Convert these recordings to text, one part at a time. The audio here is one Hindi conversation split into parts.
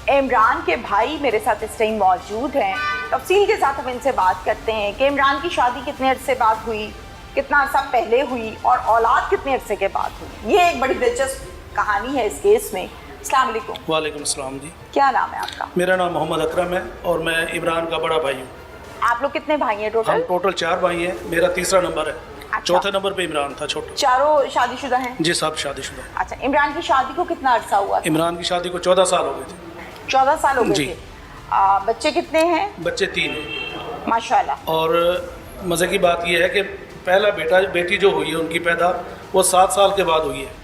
इमरान के भाई मेरे साथ इस टाइम मौजूद हैं। तफसील के साथ हम इनसे बात करते हैं कि इमरान की शादी कितने अरसे बाद हुई, कितना अरसा पहले हुई और औलाद कितने अरसे के बाद हुई। ये एक बड़ी दिलचस्प कहानी है इस केस में। अस्सलाम वालेकुम। वालेकुम अस्सलाम जी। क्या नाम है आपका? मेरा नाम मोहम्मद अकरम है और मैं इमरान का बड़ा भाई हूँ। आप लोग कितने भाई हैं टोटल? हम टोटल 4 भाई हैं। मेरा तीसरा नंबर है। अच्छा। चौथे नंबर पे इमरान था छोटा। चारों शादीशुदा हैं? जी सब शादीशुदा हैं। अच्छा, इमरान की शादी को कितना अरसा हुआ था? इमरान की शादी को 14 साल हो गए थे। 14 साल हो गए जी। थे। बच्चे कितने हैं? बच्चे 3 हैं। माशाल्लाह। और मज़े की बात यह है कि पहला बेटी जो हुई है उनकी पैदा वो 7 साल के बाद हुई है।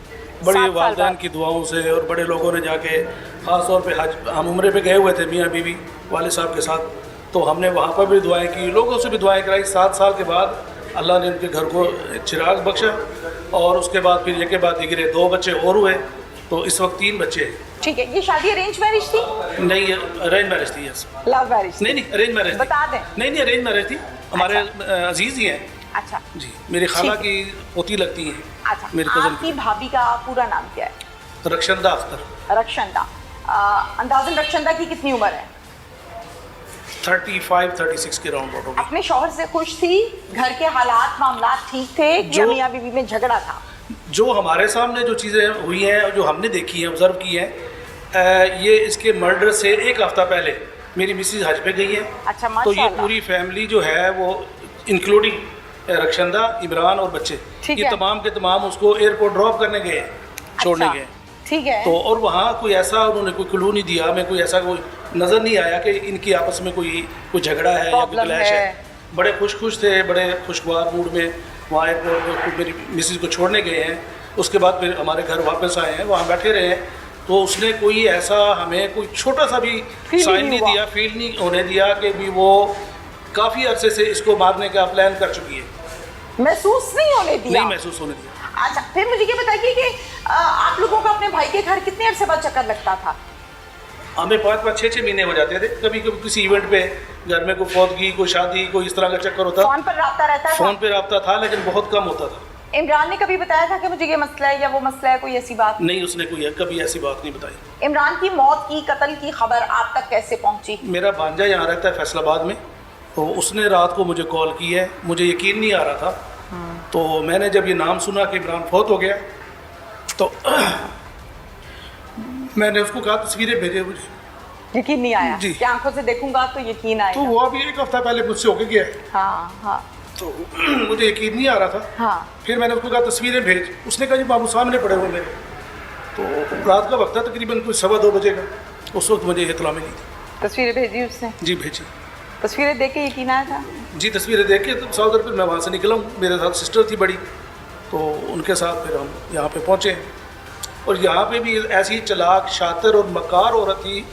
बड़ी 7 साल वालिदैन बाद। की दुआओं से और बड़े लोगों ने जाके ख़ास तौर पे हज हम उम्रे पे गए हुए थे मियाँ बीवी वाले साहब के साथ, तो हमने वहाँ पर भी दुआएं की, लोगों से भी दुआएं कराई। 7 साल के बाद अल्लाह ने उनके घर को चिराग बख्शा और उसके बाद फिर एक के बाद दिगरे 2 बच्चे और हुए, तो इस वक्त 3 बच्चे हैं। ठीक है, ये शादी अरेंज मैरिज थी? नहीं, अरेंज मैरिज थी। यस। Love marriage? नहीं अरेंज मैरिज। बता दें। नहीं अरेंज मैरिज थी। हमारे अजीज़ ही हैं। अच्छा जी, मेरी खाला ठीक की पोती लगती हैं। अच्छा, मेरे कज़न आपकी भाभी का पूरा नाम क्या है? की रक्षंदा अख्तर। रक्षंदा। अंदाज़न रक्षंदा की कितनी उम्र है? 35-36 के राउंड होगी। अपने शौहर से खुश थी? घर के हालात मामलात ठीक थे या जो- मियाँ बीवी में झगड़ा था? जो हमारे सामने जो चीज़ें हुई हैं, जो हमने देखी हैं, ऑब्ज़र्व की हैं, ये इसके मर्डर से 1 हफ़्ता पहले मेरी मिसेज हज पे गई है। अच्छा, तो ये माशाल्लाह। पूरी फैमिली जो है वो इंक्लूडिंग रक्षंदा, इमरान और बच्चे, ठीक ये है। तमाम के तमाम उसको एयरपोर्ट ड्रॉप करने गए हैं, छोड़ने अच्छा, गए हैं। ठीक है। तो और वहाँ कोई ऐसा उन्होंने कोई क्लू नहीं दिया, हमें कोई ऐसा कोई नज़र नहीं आया कि इनकी आपस में कोई झगड़ा है या कोई Problem क्लैश है। है। बड़े खुश थे, बड़े खुशगवार मूड में वहाँ एयरपोर्ट पर मेरी मिसेज को छोड़ने गए हैं। उसके बाद फिर हमारे घर वापस आए हैं, वहाँ बैठे रहे हैं, तो उसने कोई ऐसा हमें कोई छोटा सा भी Feel साइन नहीं हुआ। दिया, फील नहीं होने दिया कि भी वो काफ़ी अरसे से इसको मारने का प्लान कर चुकी है। महसूस नहीं होने दिया? नहीं महसूस होने दिया। अच्छा, फिर मुझे ये बताइए कि आप लोगों का अपने भाई के घर कितने अरसे बाद चक्कर लगता था? हमें 5-5, 6-6 महीने हो जाते थे। कभी कभी किसी इवेंट पे घर में कोई फौतगी, कोई शादी, कोई इस तरह का चक्कर होता। फोन पर राब्ता रहता था? फोन पे रब्ता था लेकिन बहुत कम होता था। इमरान ने कभी बताया था कि मुझे ये मसला है या वो मसला है, कोई ऐसी बात? नहीं, उसने कोई कभी ऐसी बात नहीं बताई। इमरान की मौत की, कत्ल की खबर आप तक कैसे पहुंची? मेरा भांजा यहाँ रहता है फैसलाबाद में, तो उसने रात को मुझे कॉल की है। मुझे यकीन नहीं आ रहा था, तो मैंने जब ये नाम सुना कि इमरान फौत हो गया, तो मैंने उसको कहा तस्वीरें भेजे मुझे। यकीन नहीं आया जी। कि आंखों से देखूंगा तो यकीन आएगा। तो वो अभी 1 हफ्ता पहले मुझसे होके गया, हाँ हाँ तो मुझे यकीन नहीं आ रहा था। हाँ। फिर मैंने उसको कहा तस्वीरें भेज। उसने कहा जी बाबू सामने पड़े हुए मेरे। तो रात का वक्त था, तकरीबन कुछ 2:15 बजे का। उस वक्त मुझे इत्तला मिली थी। तस्वीरें भेजी उसने? जी भेजी। तस्वीरें देख के यकीन आया था? जी तस्वीरें देख के तो सौदर फिर मैं वहाँ से निकला हूँ। मेरे साथ सिस्टर थी बड़ी, तो उनके साथ फिर हम यहाँ पे पहुँचे। और यहाँ पे भी ऐसी चालाक, शातिर और मकार औरत थी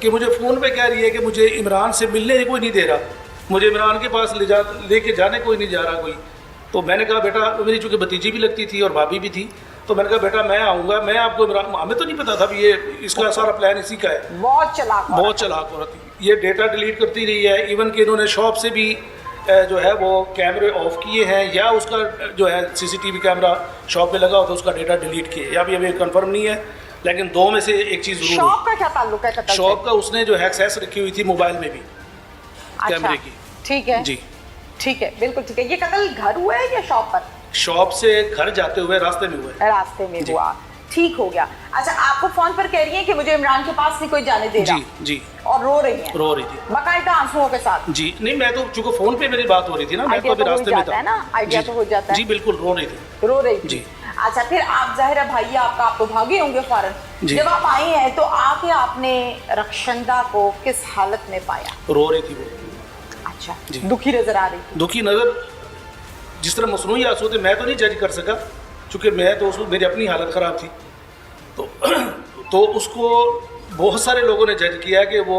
कि मुझे फ़ोन पे कह रही है कि मुझे इमरान से मिलने कोई नहीं दे रहा, मुझे इमरान के पास लेके जाने कोई नहीं जा रहा कोई। तो मैंने कहा बेटा, मेरी चूँकि भतीजी भी लगती थी और भाभी भी थी, तो मैंने कहा बेटा मैं आऊँगा, मैं आपको इमरान, हमें तो नहीं पता था भी ये इसका सारा प्लान इसी का है। बहुत चालाक औरत। बहुत चालाक औरत थी। ये डेटा डिलीट करती रही है, इवन कि इन्होंने शॉप से भी जो है वो कैमरे ऑफ किए हैं, या उसका जो है सीसीटीवी कैमरा शॉप पे लगा होता है उसका डेटा डिलीट किए, या भी अभी कंफर्म नहीं है, लेकिन 2 में से एक चीज़ जरूर शॉप का क्या ताल्लुक है कत्ल से? शॉप का उसने जो है एक्सेस रखी हुई थी मोबाइल में भी, कैमरे की। ठीक है जी। ठीक है, बिल्कुल ठीक है। ये कत्ल घर हुआ है या शॉप पर? शॉप से घर जाते हुए रास्ते में हुआ है। रास्ते में जी। हुआ, ठीक हो गया। अच्छा, आपको फोन पर कह रही है कि मुझे इमरान के पास नहीं कोई जाने दे रहा? जी जी, और रो रही है? रो रही थी बाकायदा आंसुओं के साथ? जी। नहीं, मैं तो चूँकि फ़ोन पे मेरी बात हो रही थी ना, मैं तो आइडिया अभी तो हो रास्ते में जाता है था ना, आइडिया जी, तो हो जाता है। जी बिल्कुल रो रही थी। रो रही थी जी। अच्छा, फिर आप जाहिर है भाई आपका, आप तो भागे होंगे फौरन। जी। जब आप आई हैं तो आके आपने रक्षंदा को किस हालत में पाया? रो रही थी वो। अच्छा, जी। दुखी नजर आ रही थी? दुखी नज़र, जिस तरह मसनूई आंसू थे, मैं तो नहीं जज कर सका चूँकि मैं तो मेरी अपनी हालत ख़राब थी। तो उसको बहुत सारे लोगों ने जज किया कि वो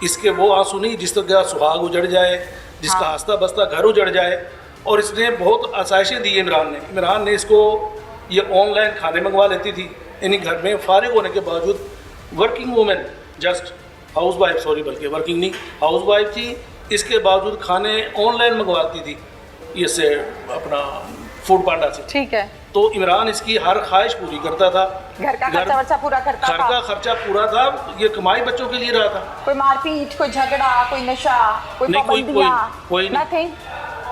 इसके वो आंसू नहीं जिस तरह सुहाग उजड़ जाए, जिसका हाँ। हंसता बसता घर उजड़ जाए। और इसने बहुत आसाइशें दी इमरान ने इसको। ये ऑनलाइन खाने मंगवा लेती थी, यानी घर में फारिग होने के बावजूद, working women, just house wife, sorry बल्कि वर्किंग नहीं, हाउस वाइफ थी, इसके बावजूद खाने ऑनलाइन मंगवाती थी इससे, अपना फूड पांडा से। ठीक है। तो इमरान इसकी हर ख्वाहिश पूरी करता था, घर का खर्चा वर्चा पूरा करता घर था, का खर्चा पूरा था, ये कमाई बच्चों के लिए रहा था। कोई मारपीट, कोई झगड़ा, कोई नशा, कोई नहीं, पाबंदियां, कोई नहीं। नथिंग।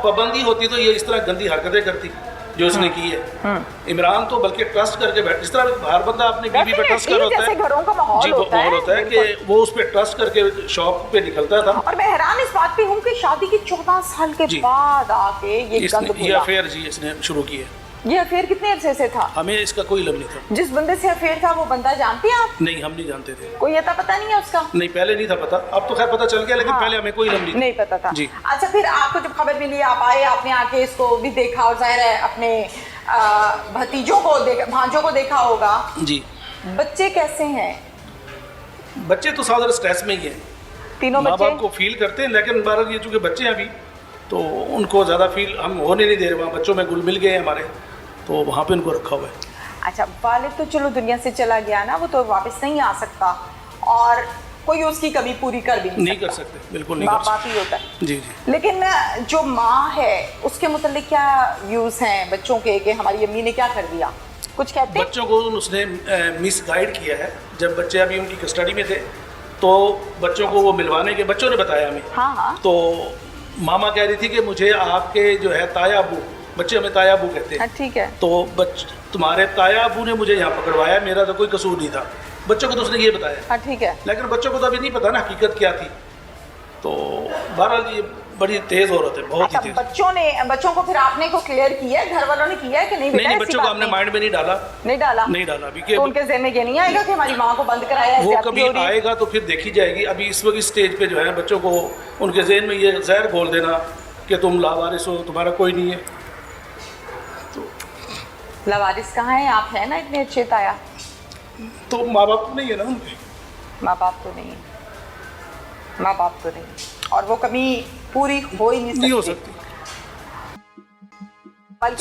पाबंदी होती तो ये इस तरह गंदी हरकतें करती जो इसने की है। इमरान तो बल्कि ट्रस्ट करके बैठ, जिस तरह हर बंदा अपनी बीवी पे ट्रस्ट कर होता जैसे है, घरों का माहौल जी होता है, माहौल होता है कि वो उस पर ट्रस्ट करके शॉप पे निकलता था। और मैं हैरान इस बात पे हूँ कि शादी के 14 साल के जी। बाद आके ये गंद ये घुला। अफेयर जी इसने शुरू की है। ये अफेयर कितने अरसे से था? हमें इसका कोई इल्म नहीं था। जिस बंदे से अफेयर था वो बंदा जानते हैं आप? नहीं, हम नहीं जानते थे। कोई अता पता नहीं है उसका? नहीं, पहले नहीं था पता, अब तो खैर पता चल गया, लेकिन हाँ। पहले हमें कोई इल्म नहीं नहीं पता था जी। अच्छा, फिर आपको जब खबर मिली, आप आए, आपने आके इसको भी देखा, और जाहिर है अपने भतीजों को देखा, भांजों को देखा होगा जी। बच्चे कैसे हैं? बच्चे तो साधारण स्ट्रेस में ही हैं, तीनों माँ बच्चे? बाप को फील करते हैं, लेकिन बारह ये चूँकि बच्चे हैं अभी, तो उनको ज़्यादा फील हम होने नहीं दे रहे। वहाँ बच्चों में घुल मिल गए हैं हमारे, तो वहाँ पे उनको रखा हुआ है। अच्छा, वालिद तो चलो दुनिया से चला गया ना, वो तो वापस नहीं आ सकता, और कोई उसकी कमी पूरी कर भी नहीं कर सकते, बिल्कुल नहीं माँ कर बाप सकते। ही होता है। जी जी। लेकिन जो माँ है उसके मुतालिक क्या व्यूज हैं बच्चों के, कि हमारी अम्मी ने क्या कर दिया, कुछ कहते हैं? बच्चों को उसने मिस गाइड किया है। जब बच्चे अभी उनकी कस्टडी में थे, तो बच्चों को वो मिलवाने के, बच्चों ने बताया हमें। हाँ हाँ। तो मामा कह रही थी कि मुझे आपके जो है ताया अबू, बच्चे हमें ताया अबू कहते हैं, ठीक है, तो तुम्हारे ताया अबू ने मुझे यहाँ पकड़वाया, मेरा तो कोई कसूर नहीं था। बच्चों को तो उसने ये बताया। हाँ ठीक है। लेकिन बच्चों को तो अभी नहीं पता ना हकीकत क्या थी। तो बहरहाल ये बड़ी तेज औरत है, बहुत ही अच्छा, तेज। बच्चों को फिर आपने को क्लियर किया है, घर वालों ने किया है कि नहीं? नहीं, बच्चों को हमने माइंड में नहीं डाला। नहीं डाला? नहीं डाला अभी, तो उनके ज़हन में ये नहीं आएगा कि हमारी माँ को बंद कराया है, वो ज़्यादती कभी हो रही है? आएगा तो फिर देखी जाएगी। अभी इस वक्त स्टेज पे जो है बच्चों को उनके जहन में ये जहर घोल देना कि तुम लावारिस हो, तुम्हारा कोई नहीं है। लवारिस कहाँ है? आप हैं ना इतने अच्छे ताया। तो माँ बाप नहीं है ना उनके। माँ बाप तो नहीं है, माँ बाप तो नहीं, और वो कभी पूरी हो ही नहीं हो सकती।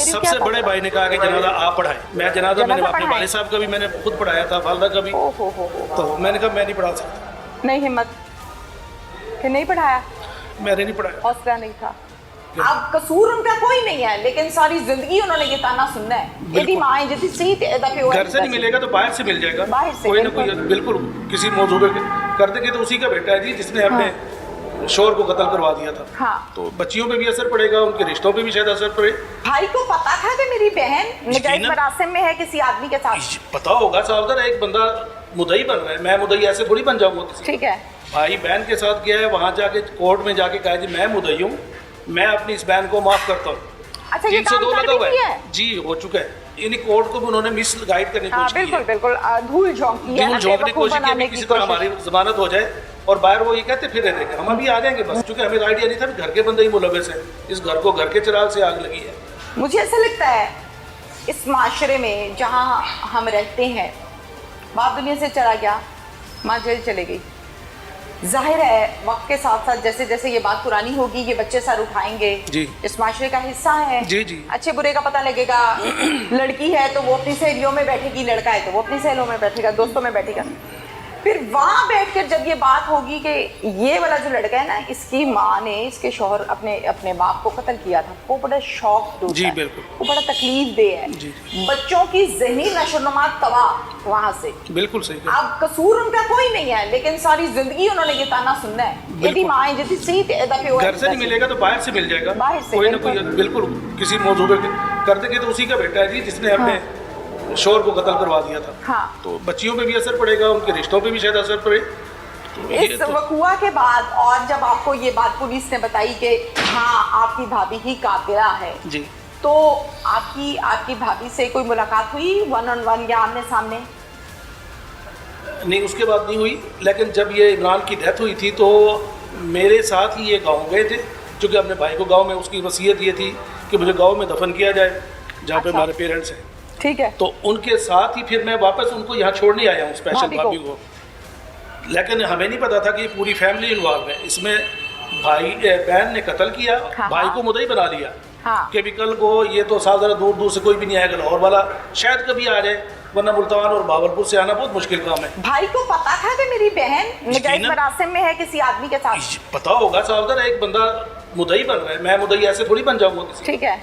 सबसे बड़े भाई ने कहा कि जनाजा आप पढ़ाएं। मैं जनाजा मैंने अपने वाले साहब का भी मैंने खुद पढ़ाया था, वालदा का भी। तो मैंने कहा मैं नहीं पढ़ा सकता। नहीं हिम्मत, फिर नहीं पढ़ाया? मैंने नहीं पढ़ाया, हौसला नहीं था। अब कसूर उनका कोई नहीं है, लेकिन सारी जिंदगी उन्होंने ये ताना सुनना है। यदि माँ जितनी सही घर से नहीं मिलेगा तो बाहर से मिल जाएगा, बाहर से कोई ना कोई। बिल्कुल, किसी मौजूद कर देंगे तो उसी का बेटा है जी जिसने अपने शोर को कत्ल करवा दिया था। हाँ। तो बच्चियों पे भी असर पड़ेगा, उनके रिश्तों पे भी शायद असर पड़े। भाई को पता था कि मेरी बहन नजायज मरासिम में है किसी आदमी के साथ? पता होगा सावधान, एक बंदा मुदई बन रहा है, मैं मुदई ऐसे थोड़ी बन जाऊंगा किसी। ठीक है। भाई बहन के साथ गया है, वहां जाके कोर्ट में जाके कहा जी मैं मुदई हूँ, मैं अपनी इस बहन को माफ करता हूँ। अच्छा, ये काम 302 कर लगा हुआ भी है है? जी, हो चुका है। इन्हीं कोर्ट को भी उन्होंने मिस गाइड करने की कोशिश की बिल्कुल है। बिल्कुल, धूल झोंकी है, धूल झोंकने की कोशिश की है, किसी तरह हमारी जमानत हो जाए, और बाहर वो ये कहते फिर रह देंगे, हम अभी आ जाएंगे बस। क्योंकि हमें आइडिया नहीं था कि घर के बंदे ही मुलविस है, इस घर को घर के चिराग से आग लगी है। मुझे ऐसा लगता है इस माशरे में जहाँ हम रहते हैं, बाप दुनिया से चला गया, माँ जेल चले गई। जाहिर है वक्त के साथ साथ जैसे जैसे ये बात पुरानी होगी, ये बच्चे सर उठाएंगे जी। इस माशरे का हिस्सा है। जी जी। अच्छे बुरे का पता लगेगा। लड़की है तो वो अपनी सहेलियों में बैठेगी, लड़का है तो वो अपनी सहेलियों में बैठेगा, दोस्तों में बैठेगा। फिर वहाँ बैठकर जब ये बात होगी कि ये वाला जो लड़का है ना, इसकी माँ ने इसके शौहर अपने बाप को कत्ल किया था, वो बड़ा शौक होता जी है, बिल्कुल, वो बड़ा तकलीफ दे है। जी। बच्चों की ज़हनी नशोनुमा तबाह वहाँ से। बिल्कुल सही। अब कसूर उनका कोई नहीं है, लेकिन सारी जिंदगी उन्होंने ये ताना सुनना है। यदि माँ जितनी सही घर से नहीं मिलेगा तो बाहर से मिल जाएगा, बाहर से, कोई ना कोई। बिल्कुल, किसी मौजूद कर देंगे तो उसी का बेटा है जी जिसने अपने शोर को कत्ल करवा दिया था। हाँ। तो बच्चियों पे भी असर पड़ेगा, उनके रिश्तों पे भी शायद असर पड़े। तो इस वकुआ के बाद, और जब आपको ये बात पुलिस ने बताई कि हाँ आपकी भाभी ही कातिला है जी, तो आपकी भाभी से कोई मुलाकात हुई 1-on-1 या आमने सामने? नहीं, उसके बाद नहीं हुई। लेकिन जब ये इमरान की डेथ हुई थी तो मेरे साथ ही ये गाँव गए थे, क्योंकि अपने भाई को गाँव में उसकी वसीयत ये थी कि मुझे गाँव में दफन किया जाए जहाँ पे हमारे पेरेंट्स हैं। ठीक है। तो उनके साथ ही फिर मैं वापस उनको यहाँ छोड़ने आया हूँ, स्पेशल भाभी को। लेकिन हमें नहीं पता था कि पूरी फैमिली इन्वॉल्व है इसमें। बहन ने कत्ल किया, हाँ, भाई को मुद्दई बना लिया। हाँ। कि भी कल को ये तो साधारण दूर दूर से कोई भी नहीं आएगा, लाहौर वाला शायद कभी आ जाए, वरना मुल्तान और बावलपुर से आना बहुत मुश्किल काम है। भाई को पता था कि मेरी बहन नजायज मरासिम में है किसी आदमी के साथ? पता होगा सावधान, एक बंदा मुद्दई बन रहा है, मैं मुद्दई ऐसे थोड़ी बन जाऊंगा किसी। ठीक है।